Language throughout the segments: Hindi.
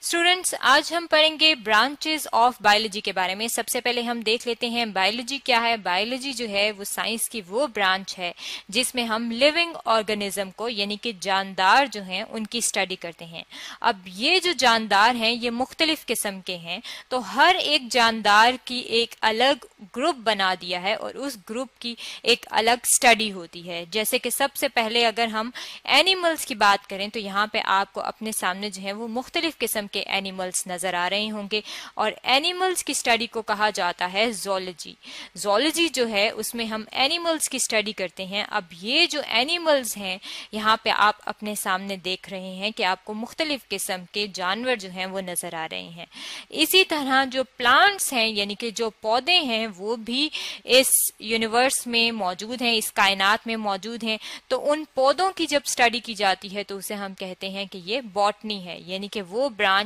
स्टूडेंट्स, आज हम पढ़ेंगे ब्रांचेस ऑफ बायोलॉजी के बारे में। सबसे पहले हम देख लेते हैं बायोलॉजी क्या है। बायोलॉजी जो है वो साइंस की वो ब्रांच है जिसमें हम लिविंग ऑर्गेनिज्म को यानी कि जानदार जो हैं उनकी स्टडी करते हैं। अब ये जो जानदार हैं ये मुख्तलिफ किस्म के हैं, तो हर एक जानदार की एक अलग ग्रुप बना दिया है और उस ग्रुप की एक अलग स्टडी होती है। जैसे कि सबसे पहले अगर हम एनिमल्स की बात करें तो यहाँ पे आपको अपने सामने जो है वो मुख्तलिफ किस्म के एनिमल्स नजर आ रहे होंगे और एनिमल्स की स्टडी को कहा जाता है ज़ूलॉजी। ज़ूलॉजी जो है उसमें हम एनिमल्स की स्टडी करते हैं। अब ये जो एनिमल्स हैं यहाँ पे आप अपने सामने देख रहे हैं कि आपको मुख्तलिफ किस्म के जानवर जो हैं वो नजर आ रहे हैं। इसी तरह जो प्लांट्स हैं यानी कि जो पौधे हैं वो भी इस यूनिवर्स में मौजूद हैं, इस कायनात में मौजूद हैं। तो उन पौधों की जब स्टडी की जाती है तो उसे हम कहते हैं कि ये बॉटनी है, यानी कि वो ब्रांच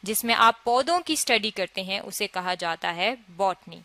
जिसमें आप पौधों की स्टडी करते हैं उसे कहा जाता है बॉटनी।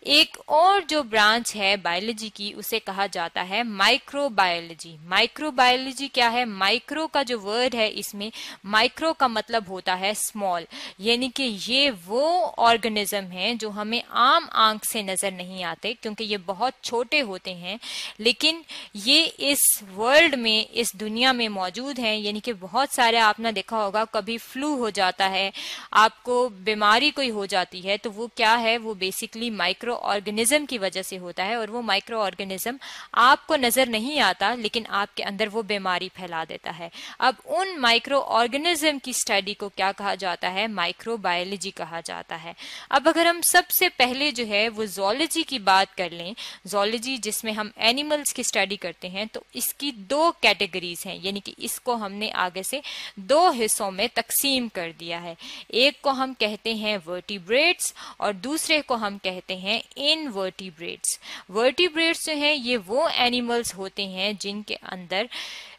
एक और जो ब्रांच है बायोलॉजी की उसे कहा जाता है माइक्रोबायोलॉजी। माइक्रोबायोलॉजी क्या है? माइक्रो का जो वर्ड है इसमें माइक्रो का मतलब होता है स्मॉल, यानी कि ये वो ऑर्गेनिज्म हैं जो हमें आम आंख से नजर नहीं आते क्योंकि ये बहुत छोटे होते हैं, लेकिन ये इस वर्ल्ड में, इस दुनिया में मौजूद हैं। यानी कि बहुत सारे आपने देखा होगा, कभी फ्लू हो जाता है, आपको बीमारी कोई हो जाती है तो वो क्या है, वो बेसिकली माइक्रो ऑर्गेनिज्म की वजह से होता है और वो माइक्रो ऑर्गेनिज्म आपको नजर नहीं आता लेकिन आपके अंदर वो बीमारी फैला देता है। अब उन माइक्रो ऑर्गेनिज्म की स्टडी को क्या कहा जाता है? माइक्रोबायोलॉजी कहा जाता है। अब अगर हम सबसे पहले जो है वो ज़ूलॉजी की बात कर लें, ज़ूलॉजी जिसमें हम एनिमल्स की स्टडी करते हैं, तो इसकी दो कैटेगरीज हैं, यानी कि इसको हमने आगे से दो हिस्सों में तकसीम कर दिया है। एक को हम कहते हैं वर्टिब्रेट्स और दूसरे को हम कहते हैं इनवर्टिब्रेट्स। वर्टिब्रेट्स जो हैं ये वो एनिमल्स होते हैं जिनके अंदर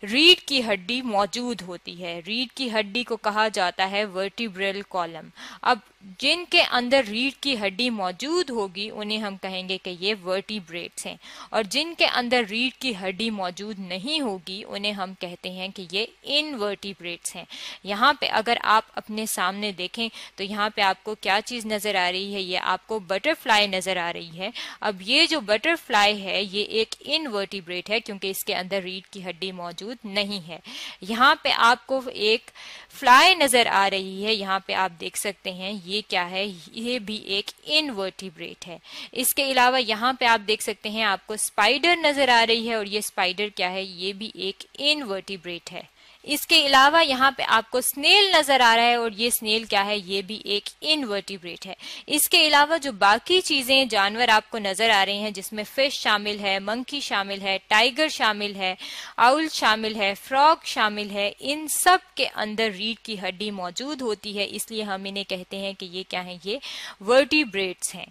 रीढ़ की हड्डी मौजूद होती है। रीढ़ की हड्डी को कहा जाता है वर्टिब्रल कॉलम। अब जिनके अंदर रीढ़ की हड्डी मौजूद होगी उन्हें हम कहेंगे कि ये वर्टिब्रेट्स हैं, और जिनके अंदर रीढ़ की हड्डी मौजूद नहीं होगी उन्हें हम कहते हैं कि ये इनवर्टिब्रेट्स हैं। यहाँ पे अगर आप अपने सामने देखें तो यहाँ पे आपको क्या चीज नजर आ रही है? ये आपको बटरफ्लाई नजर आ रही है। अब ये जो बटरफ्लाई है ये एक इनवर्टिब्रेट है क्योंकि इसके अंदर रीढ़ की हड्डी मौजूद नहीं है। यहाँ पे आपको एक फ्लाई नजर आ रही है, यहाँ पे आप देख सकते हैं ये क्या है? ये भी एक इनवर्टिब्रेट है। इसके अलावा यहाँ पे आप देख सकते हैं आपको स्पाइडर नजर आ रही है और ये स्पाइडर क्या है? ये भी एक इनवर्टिब्रेट है। इसके अलावा यहाँ पे आपको स्नेल नजर आ रहा है और ये स्नेल क्या है? ये भी एक इनवर्टिब्रेट है। इसके अलावा जो बाकी चीजें जानवर आपको नजर आ रहे हैं जिसमें फिश शामिल है, मंकी शामिल है, टाइगर शामिल है, आउल शामिल है, फ्रॉग शामिल है, इन सब के अंदर रीढ़ की हड्डी मौजूद होती है, इसलिए हम इन्हें कहते हैं कि ये क्या है? ये वर्टिब्रेट्स हैं।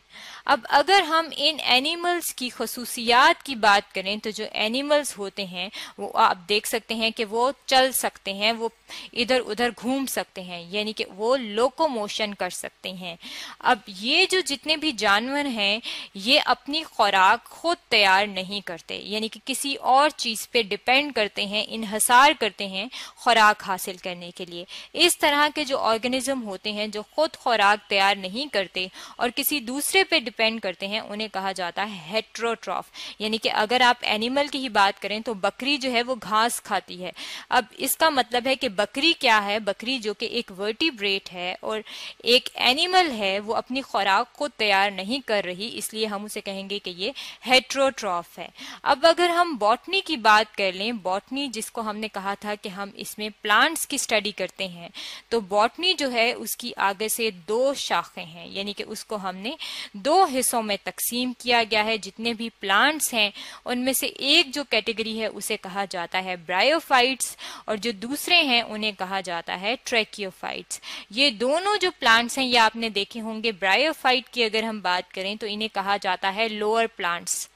अब अगर हम इन एनिमल्स की खसूसियात की बात करें तो जो एनिमल्स होते हैं वो आप देख सकते हैं कि वो चल सकते हैं, वो इधर उधर घूम सकते हैं, यानी कि वो लोकोमोशन कर सकते हैं। अब ये जो जितने भी जानवर हैं ये अपनी खुराक खुद तैयार नहीं करते, यानी कि किसी और चीज पे डिपेंड करते हैं, इन्हसार करते हैं खुराक हासिल करने के लिए। इस तरह के जो ऑर्गेनिज्म होते हैं जो खुद खुराक तैयार नहीं करते और किसी दूसरे पे डिपेंड करते हैं उन्हें कहा जाता है हेट्रोट्रॉफ। यानी कि अगर आप एनिमल की ही बात करें तो बकरी जो है वो घास खाती है। अब इसका मतलब है कि बकरी क्या है? बकरी जो कि एक वर्टिब्रेट है और एक एनिमल है, वो अपनी खुराक खुद तैयार नहीं कर रही, इसलिए हम उसे कहेंगे कि ये हेट्रोट्रॉफ है। अब अगर हम बॉटनी की बात कर लें, बॉटनी जिसको हमने कहा था कि हम इसमें प्लांट्स की स्टडी करते हैं, तो बॉटनी जो है उसकी आगे से दो शाखें हैं, यानी कि उसको हमने दो हिस्सों में तकसीम किया गया है। जितने भी प्लांट्स हैं उनमें से एक जो कैटेगरी है उसे कहा जाता है ब्रायोफाइट्स और जो दूसरे हैं उन्हें कहा जाता है ट्रैकियोफाइट्स। ये दोनों जो प्लांट्स हैं ये आपने देखे होंगे। ब्रायोफाइट की अगर हम बात करें तो इन्हें कहा जाता है लोअर प्लांट्स।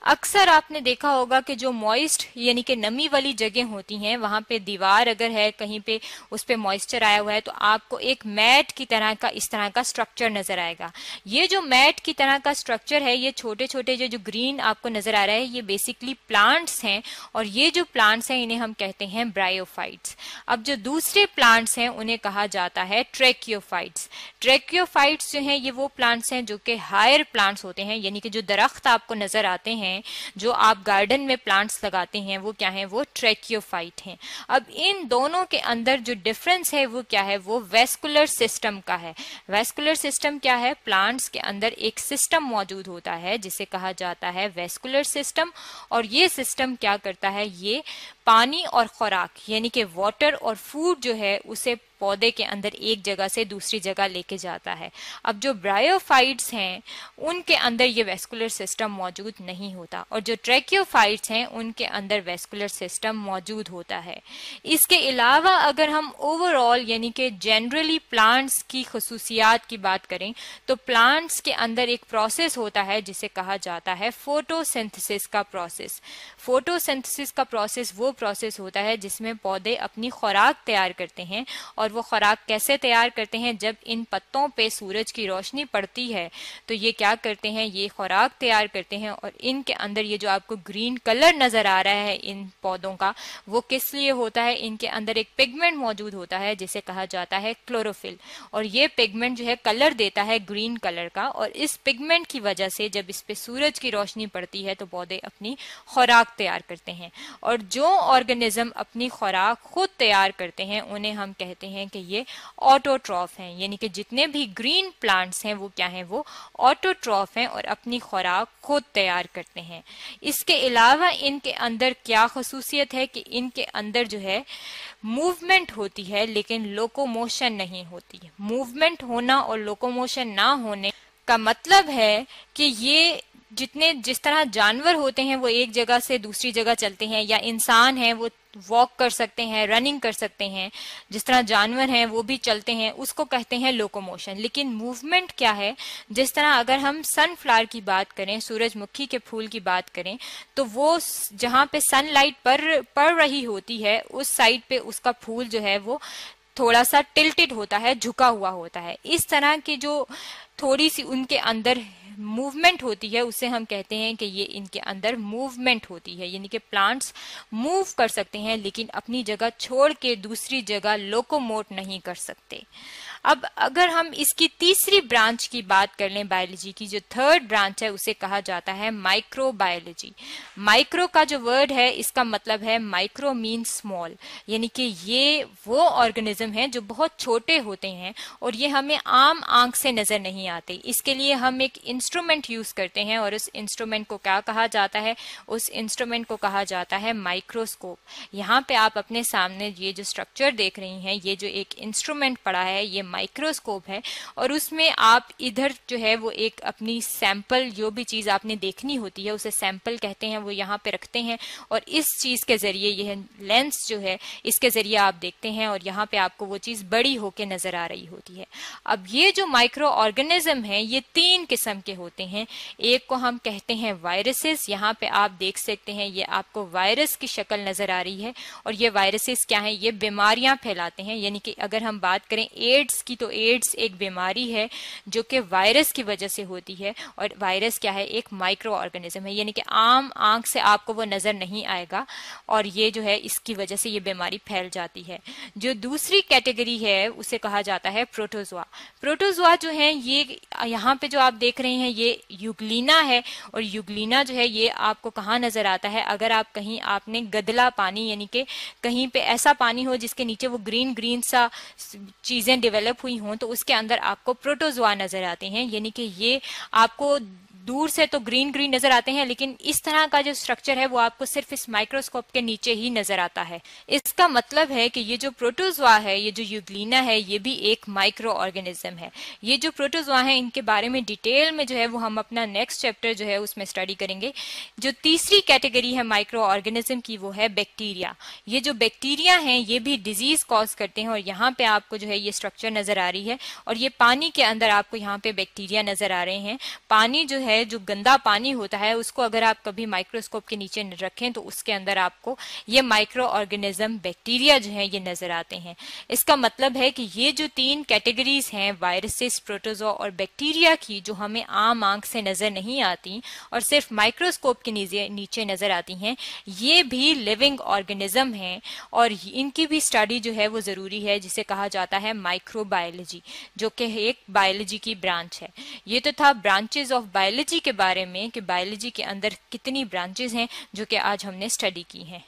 अक्सर आपने देखा होगा कि जो मॉइस्ट यानी कि नमी वाली जगह होती हैं, वहां पे दीवार अगर है कहीं पे उस पे मॉइस्चर आया हुआ है तो आपको एक मैट की तरह का इस तरह का स्ट्रक्चर नजर आएगा। ये जो मैट की तरह का स्ट्रक्चर है, ये छोटे छोटे जो ग्रीन आपको नजर आ रहा है, ये बेसिकली प्लांट्स हैं और ये जो प्लांट्स हैं इन्हें हम कहते हैं ब्रायोफाइट्स। अब जो दूसरे प्लांट्स हैं उन्हें कहा जाता है ट्रैकियोफाइट्स। ट्रैकियोफाइट्स जो हैं ये वो प्लांट्स हैं जो कि हायर प्लांट्स होते हैं, यानी कि जो दरख्त आपको नजर आते हैं, जो आप गार्डन में प्लांट्स लगाते हैं, वो क्या है, वो ट्रैकियोफाइट हैं। अब इन दोनों के अंदर जो डिफरेंस है वो क्या है, वो वेस्कुलर सिस्टम का है। वेस्कुलर सिस्टम क्या है, प्लांट्स के अंदर एक सिस्टम मौजूद होता है जिसे कहा जाता है वेस्कुलर सिस्टम, और ये सिस्टम क्या करता है, ये पानी और खुराक यानी कि वाटर और फूड जो है उसे पौधे के अंदर एक जगह से दूसरी जगह लेके जाता है। अब जो ब्रायोफाइट्स हैं उनके अंदर ये वेस्कुलर सिस्टम मौजूद नहीं होता, और जो ट्रैकियोफाइट्स हैं उनके अंदर वेस्कुलर सिस्टम मौजूद होता है। इसके अलावा अगर हम ओवरऑल यानी कि जनरली प्लांट्स की खसूसियात की बात करें तो प्लांट्स के अंदर एक प्रोसेस होता है जिसे कहा जाता है फोटोसिंथेसिस का प्रोसेस। फोटोसिंथेसिस का प्रोसेस वो प्रोसेस होता है जिसमें पौधे अपनी खुराक तैयार करते हैं, और वो खुराक कैसे तैयार करते हैं, जब इन पत्तों पे सूरज की रोशनी पड़ती है तो ये क्या करते हैं, ये खुराक तैयार करते हैं। और इनके अंदर ये जो आपको ग्रीन कलर नजर आ रहा है इन पौधों का, वो किस लिए होता है, इनके अंदर एक पिगमेंट मौजूद होता है जिसे कहा जाता है क्लोरोफिल, और ये पिगमेंट जो है कलर देता है ग्रीन कलर का, और इस पिगमेंट की वजह से जब इस पे सूरज की रोशनी पड़ती है तो पौधे अपनी खुराक तैयार करते हैं। और जो ऑर्गेनिज्म अपनी खुराक खुद तैयार करते हैं उन्हें हम कहते हैं कि ये ऑटोट्रॉफ हैं, यानी कि जितने भी ग्रीन प्लांट्स हैं वो क्या हैं, वो ऑटोट्रॉफ हैं और अपनी खुराक खुद तैयार करते हैं। इसके अलावा इनके अंदर क्या खसूसियत है कि इनके अंदर जो है मूवमेंट होती है लेकिन लोकोमोशन नहीं होती। मूवमेंट होना और लोकोमोशन ना होने का मतलब है कि ये जिस तरह जानवर होते हैं वो एक जगह से दूसरी जगह चलते हैं, या इंसान है वो वॉक कर सकते हैं, रनिंग कर सकते हैं, जिस तरह जानवर हैं वो भी चलते हैं, उसको कहते हैं लोकोमोशन। लेकिन मूवमेंट क्या है, जिस तरह अगर हम सनफ्लावर की बात करें, सूरजमुखी के फूल की बात करें, तो वो जहां पे सनलाइट पड़ रही होती है उस साइड पे उसका फूल जो है वो थोड़ा सा टिल्टेड होता है, झुका हुआ होता है। इस तरह की जो थोड़ी सी उनके अंदर मूवमेंट होती है उसे हम कहते हैं कि ये इनके अंदर मूवमेंट होती है, यानी कि प्लांट्स मूव कर सकते हैं लेकिन अपनी जगह छोड़ के दूसरी जगह लोकोमोट नहीं कर सकते। अब अगर हम इसकी तीसरी ब्रांच की बात कर लें बायोलॉजी की, जो थर्ड ब्रांच है उसे कहा जाता है माइक्रोबायोलॉजी। माइक्रो का जो वर्ड है इसका मतलब है माइक्रो मीन स्मॉल, यानी कि ये वो ऑर्गेनिज्म हैं जो बहुत छोटे होते हैं और ये हमें आम आंख से नजर नहीं आते। इसके लिए हम एक इंस्ट्रूमेंट यूज करते हैं और उस इंस्ट्रूमेंट को क्या कहा जाता है, उस इंस्ट्रूमेंट को कहा जाता है माइक्रोस्कोप। यहाँ पे आप अपने सामने ये जो स्ट्रक्चर देख रही हैं, ये जो एक इंस्ट्रूमेंट पड़ा है ये माइक्रोस्कोप है, और उसमें आप इधर जो है वो एक अपनी सैंपल, जो भी चीज आपने देखनी होती है उसे सैंपल कहते हैं, वो यहाँ पे रखते हैं और इस चीज के जरिए, यह लेंस जो है इसके जरिए आप देखते हैं और यहाँ पे आपको वो चीज बड़ी होके नजर आ रही होती है। अब ये जो माइक्रो ऑर्गेनिज्म है ये 3 किस्म के होते हैं। एक को हम कहते हैं वायरसेस, यहाँ पे आप देख सकते हैं ये आपको वायरस की शक्ल नजर आ रही है, और ये वायरसेस क्या है, ये बीमारियां फैलाते हैं। यानी कि अगर हम बात करें एड्स की, तो एड्स एक बीमारी है जो कि वायरस की वजह से होती है, और वायरस क्या है, एक माइक्रो ऑर्गेनिज्म है, यानी कि आम आंख से आपको वो नजर नहीं आएगा और ये जो है इसकी वजह से ये बीमारी फैल जाती है। जो दूसरी कैटेगरी है उसे कहा जाता है प्रोटोजोआ। प्रोटोजोआ जो है ये यहाँ पे जो आप देख रहे हैं ये यूग्लिना है, और यूग्लिना जो है ये आपको कहाँ नजर आता है, अगर आप कहीं आपने गदला पानी, यानी कि कहीं पे ऐसा पानी हो जिसके नीचे वो ग्रीन ग्रीन सा चीजें डेवलप हुई हों, तो उसके अंदर आपको प्रोटोजोआ नजर आते हैं। यानी कि ये आपको दूर से तो ग्रीन ग्रीन नजर आते हैं, लेकिन इस तरह का जो स्ट्रक्चर है वो आपको सिर्फ इस माइक्रोस्कोप के नीचे ही नजर आता है। इसका मतलब है कि ये जो प्रोटोजोआ है, ये जो यूग्लिना है, ये भी एक माइक्रो ऑर्गेनिज्म है। ये जो प्रोटोजोआ है इनके बारे में डिटेल में जो है वो हम अपना नेक्स्ट चैप्टर जो है उसमें स्टडी करेंगे। जो तीसरी कैटेगरी है माइक्रो ऑर्गेनिज्म की वो है बैक्टीरिया। ये जो बैक्टीरिया हैं ये भी डिजीज कॉज करते हैं, और यहाँ पे आपको जो है ये स्ट्रक्चर नजर आ रही है, और ये पानी के अंदर आपको यहाँ पे बैक्टीरिया नजर आ रहे हैं। पानी जो है है, जो गंदा पानी होता है, उसको अगर आप कभी माइक्रोस्कोप के नीचे रखें तो उसके अंदर आपको ये माइक्रो ऑर्गेनिज्म, बैक्टीरिया जो है ये नजर आते हैं। इसका मतलब है कि ये जो 3 कैटेगरीज हैं वायरसेस, प्रोटोजोआ और बैक्टीरिया की, जो हमें आम आंख से नजर नहीं आती और सिर्फ माइक्रोस्कोप के नीचे नजर आती हैं, ये भी लिविंग ऑर्गेनिज्म हैं और इनकी भी स्टडी जो है वो जरूरी है, जिसे कहा जाता है माइक्रोबायोलॉजी, जो कि एक बायोलॉजी की ब्रांच है। ये तो था ब्रांचेस ऑफ बायोलॉजी के बारे में कि बायोलॉजी के अंदर कितनी ब्रांचेस हैं जो कि आज हमने स्टडी की हैं।